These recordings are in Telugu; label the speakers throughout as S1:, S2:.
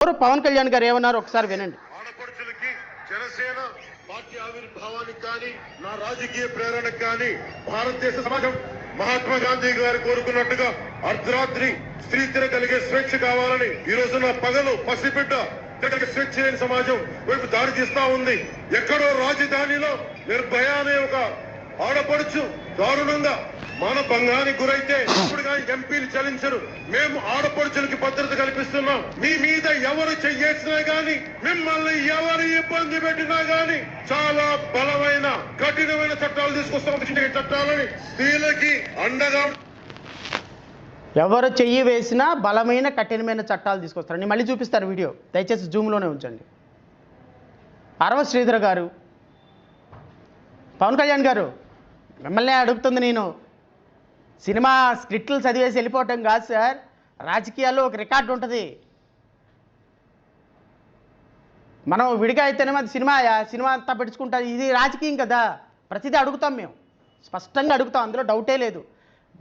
S1: పవన్ కళ్యాణ్ గారు ఏమన్నారు ఒకసారి వినండి.
S2: ఆడపడుచులకి జనసేన పార్టీ ఆవిర్భావానికి కానీ నా రాజకీయ ప్రేరణకు కానీ భారతదేశ సమాజం మహాత్మా గాంధీ గారు కోరుకున్నట్టుగా అర్ధరాత్రి స్త్రీ తిరగలిగే స్వేచ్ఛ కావాలని ఈ రోజు నా పగలు పసిబిడ్డ స్వేచ్ఛ లేని సమాజం వైపు దారి తీస్తా ఉంది. ఎక్కడో రాజధానిలో నిర్భయ అనే ఒక ఆడపడుచు దారుణంగా మానభంగానికి గురైతే ఇప్పుడు కానీ ఎంపీలు చలించరు. మేము ఆడపడుచులకి భద్రత కల్పిస్తున్నాం. మీ మీద ఎవరు చెయ్యేసినా గాని, మిమ్మల్ని ఎవరు ఇబ్బంది పెట్టినా గాని చాలా బలమైన కఠినమైన చట్టాలు తీసుకొస్తాం. చట్టాలని స్త్రీలకి అండగా
S1: ఎవరు చెయ్యి వేసినా బలమైన కఠినమైన చట్టాలు తీసుకొస్తారు. నేను మళ్ళీ చూపిస్తాను వీడియో, దయచేసి జూమ్లోనే ఉంచండి. అరవ శ్రీధర్ గారు, పవన్ కళ్యాణ్ గారు మిమ్మల్ని అడుగుతుంది నేను. సినిమా స్క్రిప్ట్లు చదివేసి వెళ్ళిపోవటం కాదు సార్, రాజకీయాల్లో ఒక రికార్డు ఉంటుంది. మనం విడిగా అయితేనే అది సినిమా అంతా పెట్టుకుంటాం. ఇది రాజకీయం కదా, ప్రతిదీ అడుగుతాం, మేము స్పష్టంగా అడుగుతాం, అందులో డౌటే లేదు.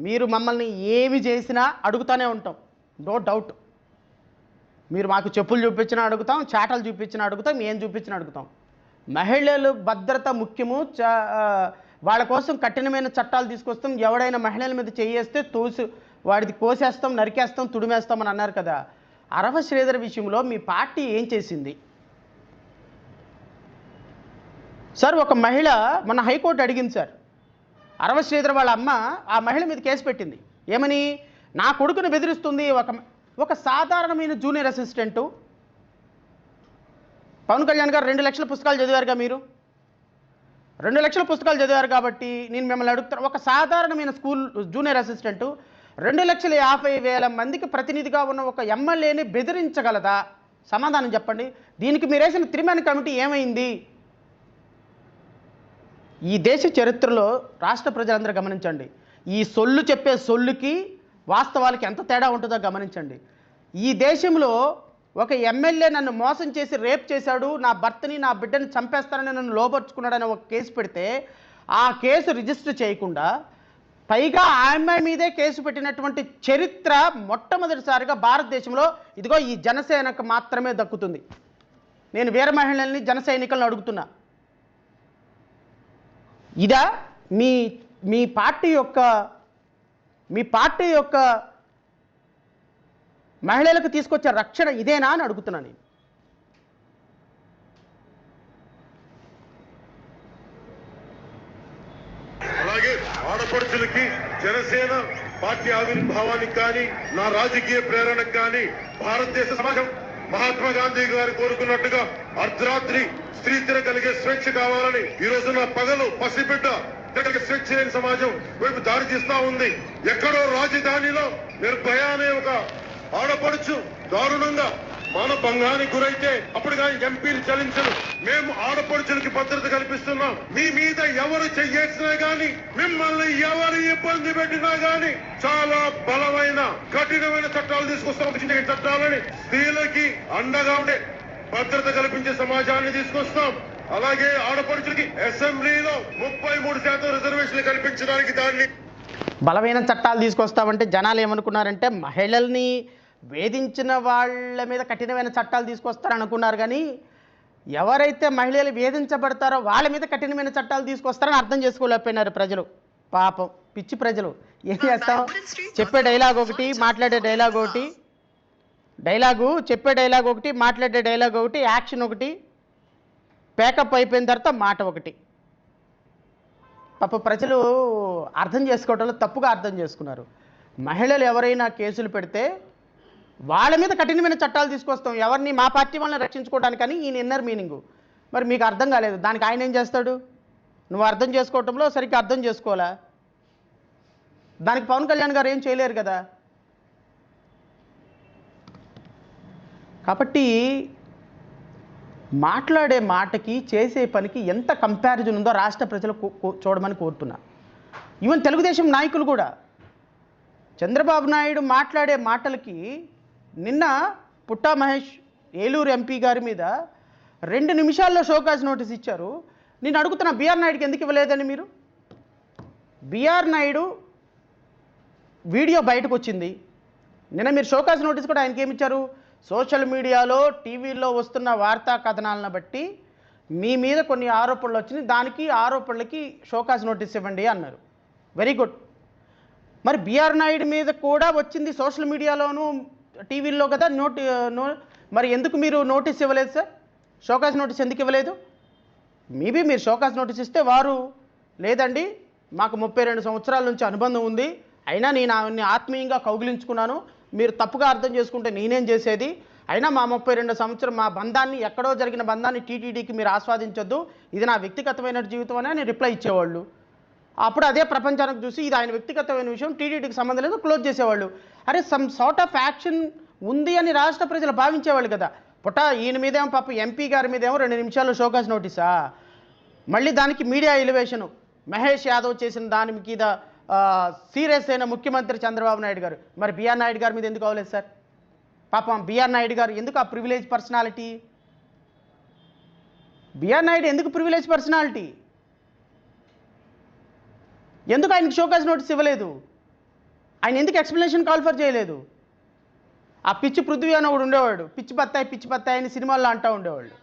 S1: మీరు మమ్మల్ని ఏమి చేసినా అడుగుతూనే ఉంటాం, నో డౌట్. మీరు మాకు చెప్పులు చూపించినా అడుగుతాం, చాటలు చూపించినా అడుగుతాం, ఏం చూపించినా అడుగుతాం. మహిళలు భద్రత ముఖ్యము, వాళ్ళ కోసం కఠినమైన చట్టాలు తీసుకొస్తాం. ఎవడైనా మహిళల మీద చేయేస్తే వాడిది కోసేస్తాం, నరికేస్తాం, తుడిమేస్తాం అని అన్నారు కదా. అరవ శ్రీధర్ విషయంలో మీ పార్టీ ఏం చేసింది సార్? ఒక మహిళ మన హైకోర్టు అడిగింది సార్, అరవ శ్రీధర్ వాళ్ళ అమ్మ ఆ మహిళ మీద కేసు పెట్టింది. ఏమని? నా కొడుకుని బెదిరిస్తుంది. ఒక సాధారణమైన జూనియర్ అసిస్టెంటు. పవన్ కళ్యాణ్ గారు 2 లక్షల పుస్తకాలు చదివారుగా, మీరు 2 లక్షల పుస్తకాలు చదివారు కాబట్టి నేను మిమ్మల్ని అడుగుతాను. ఒక సాధారణమైన స్కూల్ జూనియర్ అసిస్టెంటు 2,50,000 మందికి ప్రతినిధిగా ఉన్న ఒక ఎమ్మెల్యేని బెదిరించగలదా? సమాధానం చెప్పండి. దీనికి మీరు వేసిన త్రిమాన్ కమిటీ ఏమైంది? ఈ దేశ చరిత్రలో రాష్ట్ర ప్రజలందరూ గమనించండి. ఈ సొల్లు చెప్పే సొల్లుకి వాస్తవాలకి ఎంత తేడా ఉంటుందో గమనించండి. ఈ దేశంలో ఒక ఎమ్మెల్యే నన్ను మోసం చేసి రేప్ చేశాడు, నా భర్తని నా బిడ్డని చంపేస్తానని నన్ను లోపరుచుకున్నాడని ఒక కేసు పెడితే ఆ కేసు రిజిస్టర్ చేయకుండా పైగా ఆ అమ్మాయి మీదే కేసు పెట్టినటువంటి చరిత్ర మొట్టమొదటిసారిగా భారతదేశంలో ఇదిగో ఈ జనసేనకు మాత్రమే దక్కుతుంది. నేను వీర మహిళల్ని జన సైనికులను అడుగుతున్నా, ఇదా మీ పార్టీ యొక్క మహిళలకు తీసుకొచ్చే రక్షణ ఇదేనా అని అడుగుతున్నాను నేను.
S2: అలాగే ఆడపడుచులకి జనసేన పార్టీ ఆవిర్భావానికి కానీ నా రాజకీయ ప్రేరణకు కానీ భారతదేశ సమాజం మహాత్మా గాంధీ గారు కోరుకున్నట్టుగా అర్ధరాత్రి స్త్రీ తిరగలిగే స్వేచ్ఛ కావాలని ఈ రోజు నా పగలు పసిబిడ్డ స్వేచ్ఛ లేని సమాజం వైపు దారి తీస్తా ఉంది. ఎక్కడో రాజధానిలో నిర్భయ అనే ఒక ఆడపడుచు దారుణంగా మానభంగానికి గురైతే అప్పుడు కానీ ఎంపీలు చలించరు. మేము ఆడపడుచులకి భద్రత కల్పిస్తున్నాం. మీ మీద ఎవరు చెయ్యేసినా గాని, మిమ్మల్ని ఎవరు ఇబ్బంది పెట్టినా గాని చాలా బలమైన కఠినమైన చట్టాలు తీసుకొస్తాం. చట్టాలని స్త్రీలకి అండగా ఉండే భద్రత కల్పించే సమాజాన్ని తీసుకొస్తాం. అలాగే ఆడపడుచులకి అసెంబ్లీలో 33% రిజర్వేషన్లు కల్పించడానికి దాన్ని
S1: బలమైన చట్టాలు తీసుకొస్తామంటే జనాలు ఏమనుకున్నారంటే మహిళల్ని వేధించిన వాళ్ళ మీద కఠినమైన చట్టాలు తీసుకొస్తారని అనుకున్నారు. కానీ ఎవరైతే మహిళలు వేధించబడతారో వాళ్ళ మీద కఠినమైన చట్టాలు తీసుకొస్తారని అర్థం చేసుకోలేకపోయినారు ప్రజలు. పాపం పిచ్చి ప్రజలు. ఏం చేస్తాం? చెప్పే డైలాగ్ ఒకటి, మాట్లాడే డైలాగ్ ఒకటి, చెప్పే డైలాగ్ ఒకటి, మాట్లాడే డైలాగ్ ఒకటి, యాక్షన్ ఒకటి, ప్యాకప్ అయిపోయిన తర్వాత మాట ఒకటి. పాప ప్రజలు అర్థం చేసుకోవడంలో తప్పుగా అర్థం చేసుకున్నారు. మహిళలు ఎవరైనా కేసులు పెడితే వాళ్ళ మీద కఠినమైన చట్టాలు తీసుకొస్తాం, ఎవరిని మా పార్టీ వాళ్ళని రక్షించుకోవడానికని. ఈయన ఇన్నర్ మీనింగు మరి మీకు అర్థం కాలేదు. దానికి ఆయన ఏం చేస్తాడు? నువ్వు అర్థం చేసుకోవటంలో సరిగ్గా అర్థం చేసుకోవాలా? దానికి పవన్ కళ్యాణ్ గారు ఏం చేయలేరు కదా. కాబట్టి మాట్లాడే మాటకి చేసే పనికి ఎంత కంపారిజన్ ఉందో రాష్ట్ర ప్రజలు చూడమని కోరుతున్నా. ఈవెన్ తెలుగుదేశం నాయకులు కూడా చంద్రబాబు నాయుడు మాట్లాడే మాటలకి నిన్న పుట్టా మహేష్ ఏలూరు ఎంపీ గారి మీద 2 నిమిషాల్లో షోకాజ్ నోటీస్ ఇచ్చారు. నేను అడుగుతున్నా, బిఆర్ నాయుడుకి ఎందుకు ఇవ్వలేదని మీరు? బిఆర్ నాయుడు వీడియో బయటకు వచ్చింది, నిన్న మీరు షోకాజ్ నోటీస్ కూడా ఆయనకి ఏమి ఇచ్చారు? సోషల్ మీడియాలో టీవీల్లో వస్తున్న వార్తా కథనాలను బట్టి మీ మీద కొన్ని ఆరోపణలు వచ్చినాయి, దానికి ఆరోపణలకి షోకాజ్ నోటీస్ ఇవ్వండి అన్నారు. Very good. మరి బిఆర్ నాయుడు మీద కూడా వచ్చింది సోషల్ మీడియాలోను టీవీల్లో కదా మరి ఎందుకు మీరు నోటీస్ ఇవ్వలేదు సార్? షోకాజ్ నోటీస్ ఎందుకు ఇవ్వలేదు? మేబీ మీరు షోకాజ్ నోటీస్ ఇస్తే వారు లేదండి మాకు 32 సంవత్సరాల నుంచి అనుబంధం ఉంది, అయినా నేను ఆవిడ్ని ఆత్మీయంగా కౌగిలించుకున్నాను, మీరు తప్పుగా అర్థం చేసుకుంటే నేనేం చేసేది, అయినా మా 32 సంవత్సరం మా బంధాన్ని, ఎక్కడో జరిగిన బంధాన్ని టీటీడీకి మీరు ఆస్వాదించొద్దు, ఇది నా వ్యక్తిగతమైన జీవితం అని రిప్లై ఇచ్చేవాళ్ళు. అప్పుడు అదే ప్రపంచానికి చూసి ఇది ఆయన వ్యక్తిగతమైన విషయం, టీటీడీకి సంబంధం లేదు, క్లోజ్ చేసేవాళ్ళు. అరే సమ్ సార్ట్ ఆఫ్ యాక్షన్ ఉంది అని రాష్ట్ర ప్రజలు భావించేవాళ్ళు కదా. ఈయన మీదేమో పాప ఎంపీ గారి మీదేమో 2 నిమిషాల్లో షోకాజ్ నోటీసా, మళ్ళీ దానికి మీడియా ఎలివేషను, మహేష్ యాదవ్ చేసిన దాని మీద సీరియస్ అయిన ముఖ్యమంత్రి చంద్రబాబు నాయుడు గారు. మరి బిఆర్ నాయుడు గారి మీద ఎందుకు అవ్వలేదు సార్? పాపం బిఆర్ నాయుడు గారు ఎందుకు ఆ ప్రివిలేజ్ పర్సనాలిటీ? బిఆర్ నాయుడు ఎందుకు ప్రివిలేజ్ పర్సనాలిటీ? ఎందుకు ఆయనకి షోకాజ్ నోటీస్ ఇవ్వలేదు? ఆయన ఎందుకు ఎక్స్ప్లెనేషన్ కాల్ఫర్ చేయలేదు? ఆ పిచ్చి పృథ్వీ అని ఒకడు ఉండేవాడు, పిచ్చి బత్తాయి అని సినిమాల్లో అంటూ ఉండేవాళ్ళు.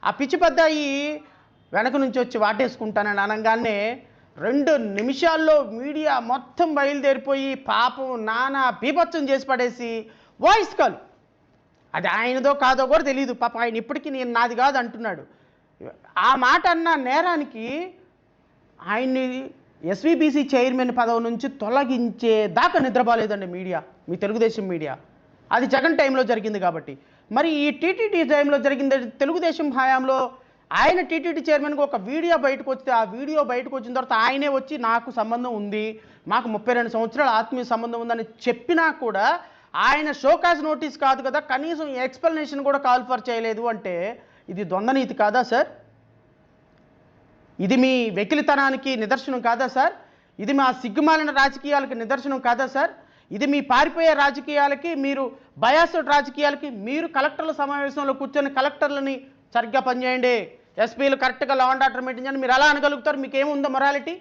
S1: ఆ పిచ్చి బత్తాయి వెనక నుంచి వచ్చి వాటేసుకుంటానని అనగానే 2 నిమిషాల్లో మీడియా మొత్తం బయలుదేరిపోయి పాపం నానా బీభత్సం చేసి పడేసి వాయిస్ కాల్, అది ఆయనదో కాదో కూడా తెలియదు పాపం, ఆయన ఇప్పటికీ నేను నాది కాదు అంటున్నాడు. ఆ మాట అన్న నేరానికి ఆయన్ని ఎస్వీబీసీ చైర్మన్ పదవి నుంచి తొలగించే దాకా నిద్రపోలేదండి మీడియా, మీ తెలుగుదేశం మీడియా. అది జగన్ టైంలో జరిగింది కాబట్టి. మరి ఈ టీటీడీ టైంలో జరిగింది తెలుగుదేశం హయాంలో ఆయన టీటీడీ చైర్మన్కి ఒక వీడియో బయటకు వస్తే, ఆ వీడియో బయటకు వచ్చిన తర్వాత ఆయనే వచ్చి నాకు సంబంధం ఉంది, మాకు 32 సంవత్సరాల ఆత్మీయ సంబంధం ఉందని చెప్పినా కూడా ఆయన షోకాజ్ నోటీస్ కాదు కదా, కనీసం ఎక్స్ప్లెనేషన్ కూడా కాల్ఫర్ చేయలేదు అంటే ఇది ద్వంద్వనీతి కాదా సార్? ఇది మీ వెకిలితనానికి నిదర్శనం కాదా సార్? ఇది మా సిగ్గుమాలిన రాజకీయాలకి నిదర్శనం కాదా సార్? ఇది మీ పారిపోయే రాజకీయాలకి, మీరు బయాస్డ్ రాజకీయాలకి, మీరు కలెక్టర్ల సమావేశంలో కూర్చొని కలెక్టర్లని సరిగ్గా పనిచేయండి, ఎస్పీలు కరెక్ట్గా లా అండ్ ఆర్డర్ మెయింటైన్ చేయండి, మీరు ఎలా అనగలుగుతారు? మీకేముందో మొరాలిటీ?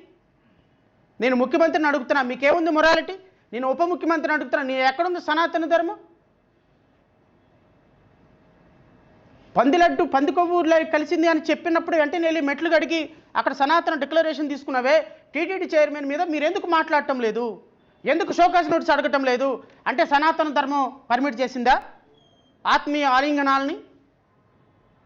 S1: నేను ముఖ్యమంత్రిని అడుగుతున్నా, మీకేముంది మొరాలిటీ? నేను ఉప ముఖ్యమంత్రిని అడుగుతున్నా, నీ ఎక్కడుంది సనాతన ధర్మం? పందిలడ్డు పంది కొవ్వులో కలిసింది అని చెప్పినప్పుడు వెంటనే వెళ్ళి మెట్లు గడిగి అక్కడ సనాతన డిక్లరేషన్ తీసుకున్నావే, టీటీడీ చైర్మన్ మీద మీరు ఎందుకు మాట్లాడటం లేదు? ఎందుకు షోకాజ్ నోటీస్ అడగటం లేదు? అంటే సనాతన ధర్మం పర్మిట్ చేసిందా ఆత్మీయ ఆలింగనాలని?